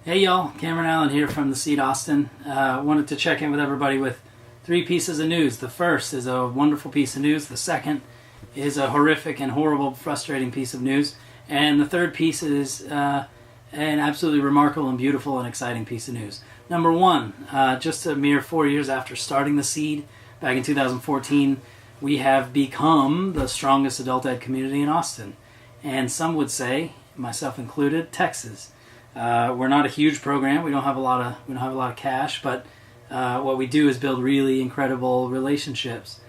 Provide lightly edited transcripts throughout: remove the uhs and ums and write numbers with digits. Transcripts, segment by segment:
Hey y'all, Cameron Allen here from the Seed Austin. Wanted to check in with everybody with 3 pieces of news. The first is a wonderful piece of news. The second is a horrific and horrible, frustrating piece of news. And the third piece is an absolutely remarkable and beautiful and exciting piece of news. Number 1, just a mere 4 years after starting the Seed back in 2014, we have become the strongest adult ed community in Austin. And some would say, myself included, Texas. We're not a huge program. We don't have a lot of cash, but what we do is build really incredible relationships.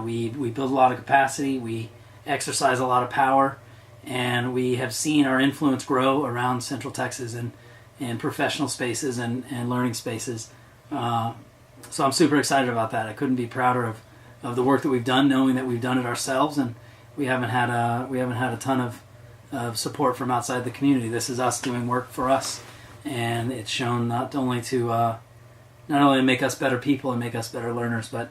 We build a lot of capacity. We exercise a lot of power, and we have seen our influence grow around Central Texas and in professional spaces and learning spaces. So I'm super excited about that. I couldn't be prouder of the work that we've done, knowing that we've done it ourselves, and we haven't had a ton of support from outside the community. This is us doing work for us, and it's shown not only to make us better people and make us better learners, but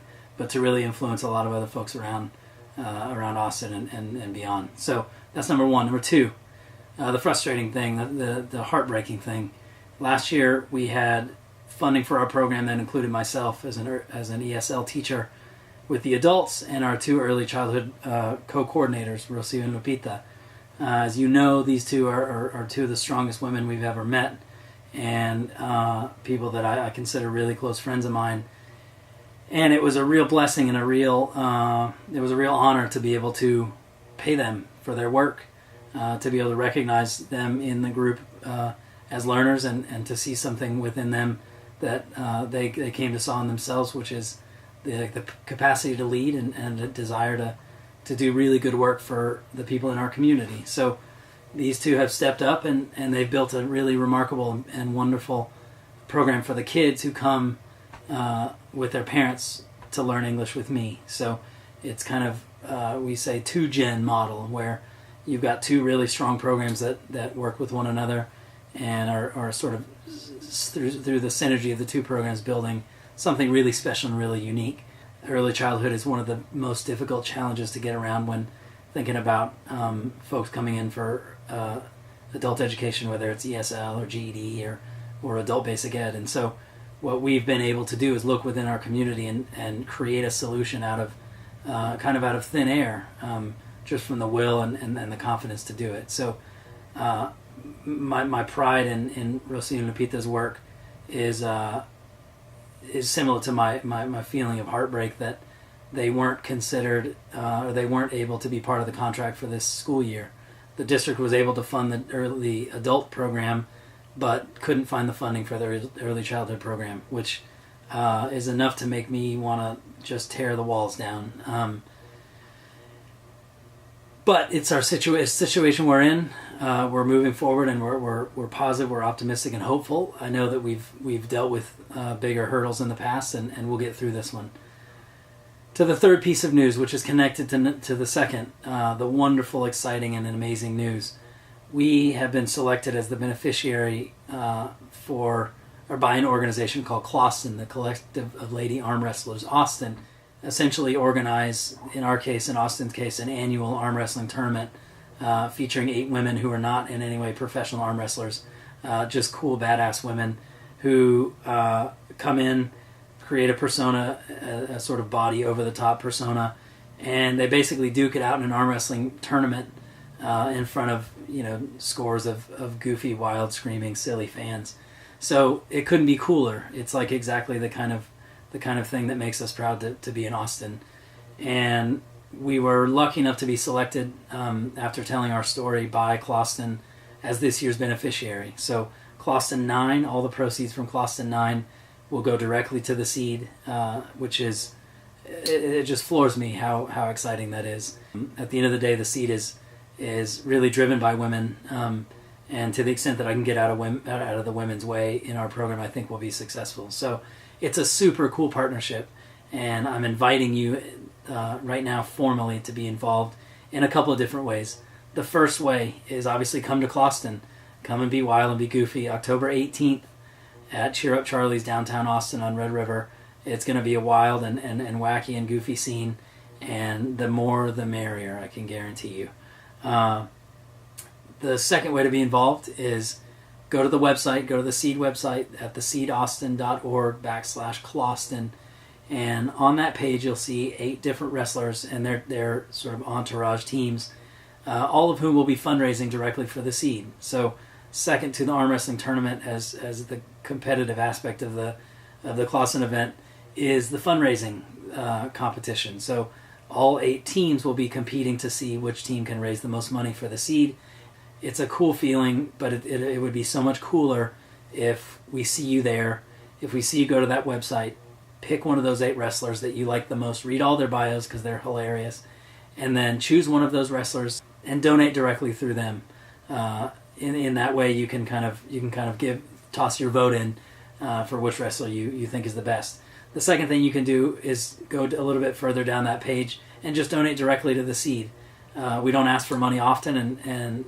to really influence a lot of other folks around Austin and beyond. So that's number 1. Number 2, the frustrating thing, the heartbreaking thing. Last year we had funding for our program that included myself as an ESL teacher with the adults and our 2 early childhood co-coordinators, Rocio and Lupita. As you know, these 2 are 2 of the strongest women we've ever met, and people that I consider really close friends of mine. And it was a real blessing and it was a real honor to be able to pay them for their work, to be able to recognize them in the group as learners, and to see something within them that they came to saw in themselves, which is the capacity to lead and the desire to do really good work for the people in our community. So these 2 have stepped up and they've built a really remarkable and wonderful program for the kids who come with their parents to learn English with me. So it's kind of, we say, 2-gen model, where you've got 2 really strong programs that work with one another and are sort of through the synergy of the 2 programs building something really special and really unique. Early childhood is one of the most difficult challenges to get around when thinking about folks coming in for adult education, whether it's ESL or GED or adult basic ed. And so what we've been able to do is look within our community and create a solution out of thin air, just from the will and the confidence to do it. So my pride in Rocio and Lupita's work is similar to my feeling of heartbreak that they weren't considered or they weren't able to be part of the contract for this school year. The district was able to fund the early adult program, but couldn't find the funding for the early childhood program, which is enough to make me want to just tear the walls down. But it's our situation we're in. We're moving forward, and we're positive, we're optimistic, and hopeful. I know that we've dealt with bigger hurdles in the past, and we'll get through this one. To the third piece of news, which is connected to the second, the wonderful, exciting, and amazing news. We have been selected as the beneficiary by an organization called CLAWstin, the Collective of Lady Arm Wrestlers Austin. Essentially organize, in Austin's case, an annual arm wrestling tournament featuring 8 women who are not in any way professional arm wrestlers, just cool, badass women who come in, create a persona, a sort of body over-the-top persona, and they basically duke it out in an arm wrestling tournament in front of scores of goofy, wild, screaming, silly fans. So it couldn't be cooler. It's like exactly the kind of thing that makes us proud to be in Austin. And we were lucky enough to be selected after telling our story by CLAWstin as this year's beneficiary. So CLAWstin 9, all the proceeds from CLAWstin 9 will go directly to the Seed, which is, it just floors me how exciting that is. At the end of the day, the Seed is really driven by women, and to the extent that I can get out of the women's way in our program, I think we'll be successful. So it's a super cool partnership, and I'm inviting you right now formally to be involved in a couple of different ways. The first way is obviously come to CLAWstin. Come and be wild and be goofy. October 18th at Cheer Up Charlie's downtown Austin on Red River. It's going to be a wild and wacky and goofy scene, and the more the merrier, I can guarantee you. The second way to be involved is go to the website, go to the Seed website at theseedaustin.org/CLAWstin, and on that page you'll see 8 different wrestlers and their sort of entourage teams, all of whom will be fundraising directly for the Seed. So second to the arm wrestling tournament as the competitive aspect of the CLAWstin event is the fundraising competition. So all 8 teams will be competing to see which team can raise the most money for the Seed. It's a cool feeling, but it would be so much cooler if we see you there, if we see you go to that website, pick one of those 8 wrestlers that you like the most, read all their bios because they're hilarious, and then choose one of those wrestlers and donate directly through them. In that way, you can kind of toss your vote in for which wrestler you think is the best. The second thing you can do is go a little bit further down that page and just donate directly to the Seed. We don't ask for money often, and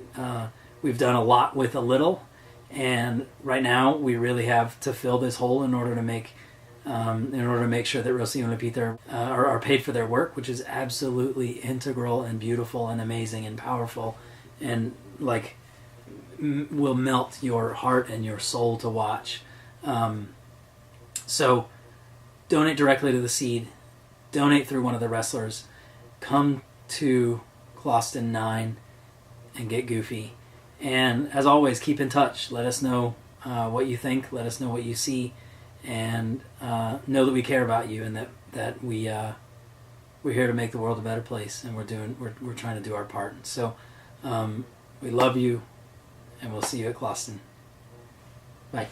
we've done a lot with a little. And right now, we really have to fill this hole in order to make sure that Rocio and Peter are paid for their work, which is absolutely integral and beautiful and amazing and powerful, and like will melt your heart and your soul to watch. So donate directly to the Seed, donate through one of the wrestlers, come to CLAWstin 9 and get goofy. And as always, keep in touch. Let us know what you think. Let us know what you see, and know that we care about you and that we're here to make the world a better place, and we're trying to do our part. So we love you, and we'll see you at CLAWstin. Bye.